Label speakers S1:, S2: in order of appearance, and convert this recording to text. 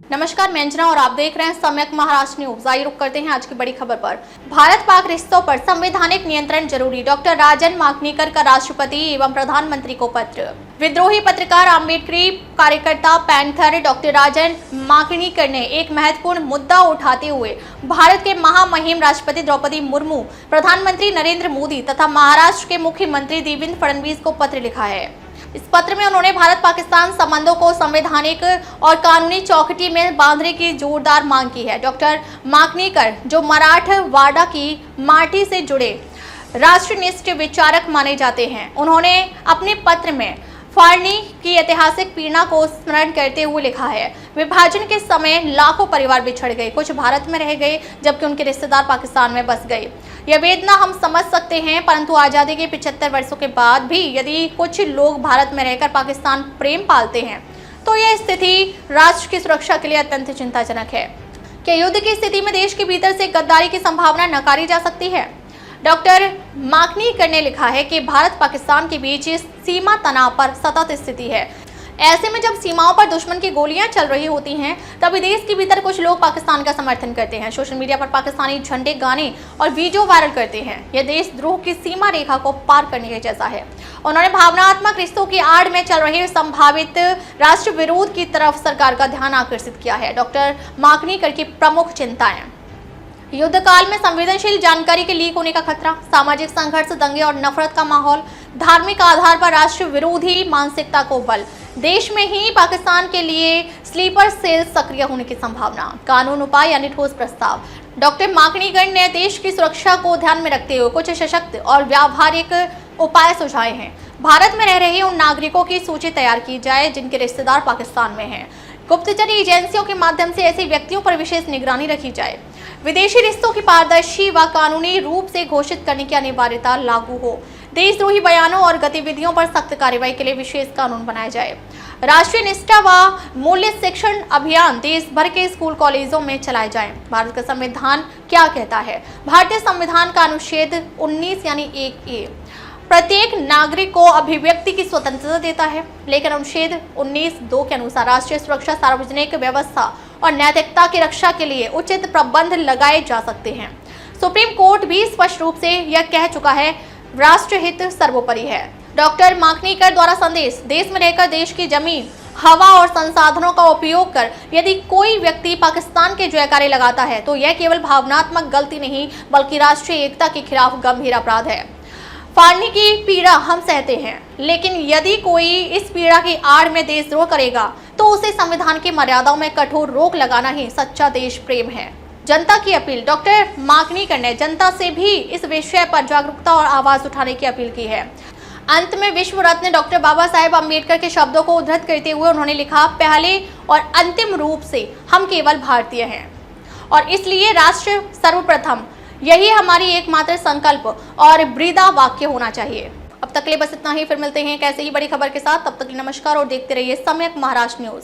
S1: नमस्कार, मैं अंजना और आप देख रहे हैं सम्यक महाराष्ट्र न्यूज। आइए रुक करते हैं आज की बड़ी खबर पर। भारत पाक रिश्तों पर संवैधानिक नियंत्रण जरूरी, डॉक्टर राजन माकनीकर का राष्ट्रपति एवं प्रधानमंत्री को पत्र। विद्रोही पत्रकार, अम्बेडकरी कार्यकर्ता, पैंथर डॉक्टर राजन माकनीकर ने एक महत्वपूर्ण मुद्दा उठाते हुए भारत के महामहिम राष्ट्रपति द्रौपदी मुर्मू, प्रधानमंत्री नरेंद्र मोदी तथा महाराष्ट्र के मुख्यमंत्री देवेंद्र फडणवीस को पत्र लिखा है। इस पत्र में उन्होंने भारत पाकिस्तान संबंधों को संवैधानिक और कानूनी चौकठी में बांधने की जोरदार मांग की है। डॉक्टर माकनीकर, जो मराठवाड़ा की माटी से जुड़े राष्ट्रनिष्ठ विचारक माने जाते हैं, उन्होंने अपने पत्र में फाळणी की ऐतिहासिक पीड़ा को स्मरण करते हुए लिखा है। विभाजन के समय लाखों परिवार बिछड़ गए, कुछ भारत में रह गए जबकि उनके रिश्तेदार पाकिस्तान में बस गए। यह वेदना हम समझ सकते हैं, परंतु आज़ादी के 75 वर्षों के बाद भी यदि कुछ लोग भारत में रहकर पाकिस्तान प्रेम पालते हैं तो यह स्थिति राष्ट्र की सुरक्षा के लिए अत्यंत चिंताजनक है। क्या युद्ध की स्थिति में देश के भीतर से गद्दारी की संभावना नकारी जा सकती है? डॉक्टर माकनीकर ने लिखा है कि भारत पाकिस्तान के बीच सीमा तनाव पर सतत स्थिति है। ऐसे में जब सीमाओं पर दुश्मन की गोलियां चल रही होती हैं, तभी देश के भीतर कुछ लोग पाकिस्तान का समर्थन करते हैं, सोशल मीडिया पर पाकिस्तानी झंडे, गाने और वीडियो वायरल करते हैं। यह देशद्रोह की सीमा रेखा को पार करने के जैसा है। उन्होंने भावनात्मक रिश्तों की आड़ में चल रहे संभावित राष्ट्र विरोध की तरफ सरकार का ध्यान आकर्षित किया है। डॉक्टर माकनीकर की प्रमुख चिंताएं: युद्ध काल में संवेदनशील जानकारी के लीक होने का खतरा, सामाजिक संघर्ष, दंगे और नफरत का माहौल, धार्मिक आधार पर राष्ट्र विरोधी मानसिकता को बल, देश में ही पाकिस्तान के लिए स्लीपर सेल सक्रिय होने की संभावना, कानून उपाय यानी ठोस प्रस्ताव। डॉक्टर माकनीकर ने देश की सुरक्षा को ध्यान में रखते हुए कुछ सशक्त और व्यावहारिक उपाय सुझाए हैं। भारत में रह रहे उन नागरिकों की सूची तैयार की जाए जिनके रिश्तेदार पाकिस्तान में हैं। गुप्तचर एजेंसियों के माध्यम से ऐसे व्यक्तियों पर विशेष निगरानी रखी जाए। विदेशी रिश्तों की पारदर्शी व कानूनी रूप से घोषित करने की अनिवार्यता लागू हो। देशद्रोही बयानों और गतिविधियों पर सख्त कार्रवाई के लिए विशेष कानून बनाया जाए। राष्ट्रीय निष्ठा व मूल्य शिक्षण अभियान देश भर के स्कूल कॉलेजों में चलाए जाएं। भारत का संविधान क्या कहता है? भारतीय संविधान का अनुच्छेद 19 यानी 1A प्रत्येक नागरिक को अभिव्यक्ति की स्वतंत्रता देता है, लेकिन अनुच्छेद 19(2) के अनुसार राष्ट्रीय सुरक्षा, सार्वजनिक व्यवस्था और नैतिकता की रक्षा के लिए उचित प्रबंध लगाए जा सकते हैं। सुप्रीम कोर्ट भी स्पष्ट रूप से यह कह चुका है, राष्ट्रहित सर्वोपरि है। डॉक्टर माकनीकर द्वारा संदेश: देश में रहकर देश की जमीन, हवा और संसाधनों का उपयोग कर यदि कोई व्यक्ति पाकिस्तान के जयकारे लगाता है तो यह केवल भावनात्मक गलती नहीं बल्कि राष्ट्रीय एकता के खिलाफ गंभीर अपराध है। फाळणी की पीड़ा हम सहते हैं, लेकिन यदि कोई इस पीड़ा की आड़ में देशद्रोह करेगा तो उसे संविधान की मर्यादाओं में कठोर रोक लगाना ही सच्चा देश प्रेम है। जनता की अपील: डॉक्टर माकनीकर ने जनता से भी इस विषय पर जागरूकता और आवाज उठाने की अपील की है। अंत में विश्व रत्न डॉक्टर बाबा साहेब अम्बेडकर के शब्दों को उद्धृत करते हुए उन्होंने लिखा, पहले और अंतिम रूप से हम केवल भारतीय हैं और इसलिए राष्ट्र सर्वप्रथम, यही हमारी एकमात्र संकल्प और ब्रीदा वाक्य होना चाहिए। अब तक के लिए बस इतना ही, फिर मिलते हैं एक ऐसे ही बड़ी खबर के साथ। तब तक के लिए नमस्कार और देखते रहिए सम्यक महाराष्ट्र न्यूज।